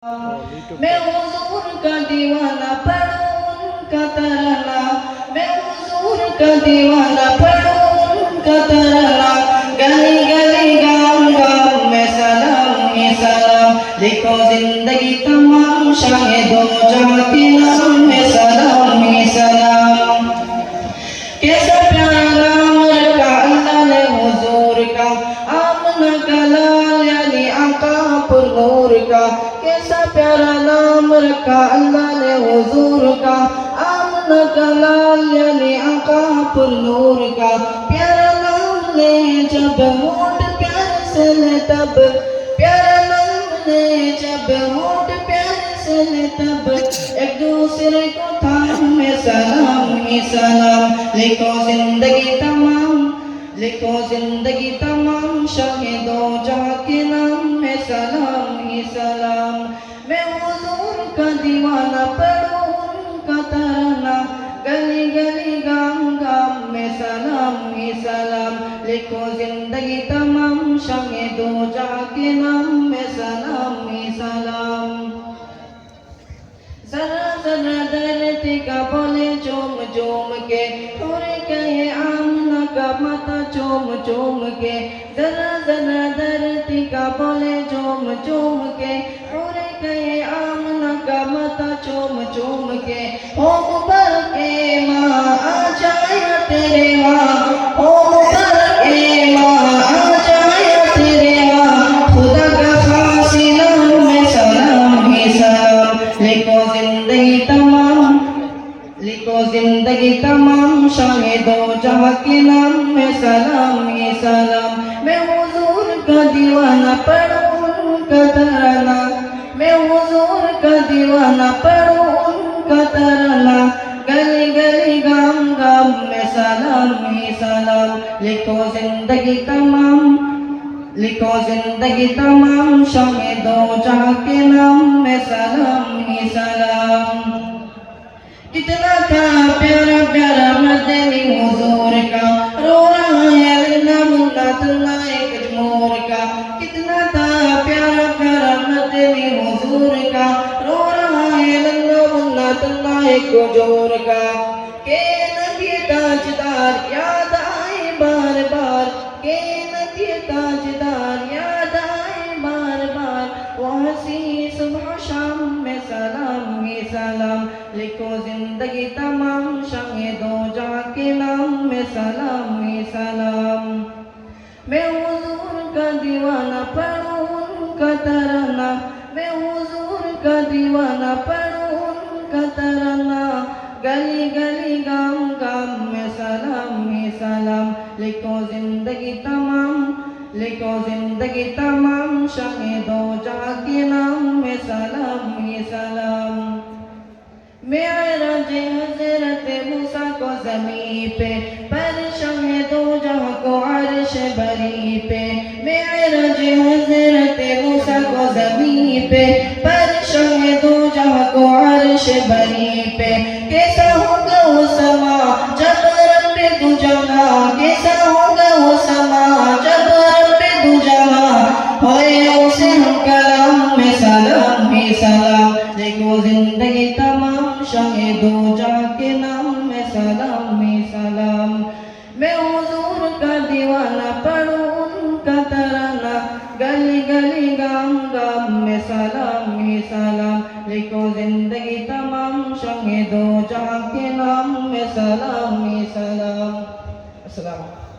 मैं हुजूर का दीवाना पढ़ूं उनका तराना, मैं हुजूर का दीवाना पढ़ूं उनका तराना। गली गली गांव गांव में सलाम ही सलाम, लिखो जिंदगी तमाम शाहिदों जहां के नाम में सलाम ही सलाम। कैसा प्यारा नाम रखा अल्लाह ने हुजूर का, आमना का लाल यानी आका पुर नूर का। कैसा प्यारा नाम रखा अल्लाह ने हुजूर का, आमना का लाल यानी आका पुर नूर का। प्यारा नाम ले जब होठ प्यार से ले तब, प्यारा नाम ले जब होठ प्यार से ले तब, एक दूसरे को थाम में सलाम ही सलाम। लिखो जिंदगी तमाम, लिखो जिंदगी तमाम शाहिदों जहां के नाम में सलाम ही सलाम। मैं हुजूर का दीवाना पढ़ूं उनका तराना, गली गली गांव गांव में सलाम ही सलाम। लिखो जिंदगी तमाम शाहिदों जहां के नाम में सलाम ही सलाम। जरा जरा धरती का बोले चूम चूम के, थोड़े कहे आमना का माथा चूम चूम के। जरा जरा धरती का बोले चूम चूम के, थोड़े कहे आमना का माथा चूम चूम के। हो मुबारके माँ आ जाए तेरे माँ, हो मुबारके माँ आ जाए तेरे माँ। खुदा का खासी नाम में सलाम ही सलाम। लिखो जिंदगी तमाम, लिखो जिंदगी तमाम शाहिदों जहां के नाम में सलाम ही सलाम। मैं हुजूर का दीवाना पढ़ूं उनका तराना, मैं हुजूर का दीवाना पढ़ूं उनका तराना। गली गली गांव गांव में सलाम ही सलाम। लिखो जिंदगी तमाम, लिखो जिंदगी तमाम शाहिदों जहां के नाम में सलाम ही सलाम। कितना था प्यारा प्यारा मदनी हुजूर का, रो रहा है अल्लाह मुन्ना तुल्ला एक जमूर का। कितना था प्यारा प्यारा मदनी हुजूर का, रो रहा है अल्लाह मुन्ना तुल्ला एक जोर का। के नबी ताजदार याद आए बार बार, के नबी ताजदार याद आए बार बार। वो हंसी सुबह शाम में सलाम ही सलाम। लिखो जिंदगी तमाम शाहिदों जहां के नाम में सलाम ही सलाम। मैं हुजूर का दीवाना पढ़ूं उनका तराना, मैं हुजूर का दीवाना पढ़ूं उनका तराना। गली गली गांव गांव में सलाम ही सलाम। लिखो जिंदगी तमाम, लिखो जिंदगी तमाम शाहिदों जहां के नाम में सलाम ही सलाम। मेराज हज़रत मूसा को ज़मीं पे, परशम दो जहां को अर्श बरी पे। मेराज हज़रत मूसा को ज़मीं पे, परशम दो जहां को अर्श बरी पे। कैसा होगा वो समा जब रब दू जमा, कैसा होगा वो समा जब रब दू जमा। होए उसे हम कलाम में सलाम ही सलाम। लिखो जिंदगी तमाम शाहिदों जहां के नाम में सलाम ही सलाम। मैं हुजूर का दीवाना पढ़ूं उनका तराना, गली गली गांव गांव में सलाम ही सलाम। लिखो जिंदगी तमाम शाहिदों जहां के नाम में सलाम ही सलाम। अस्सलाम।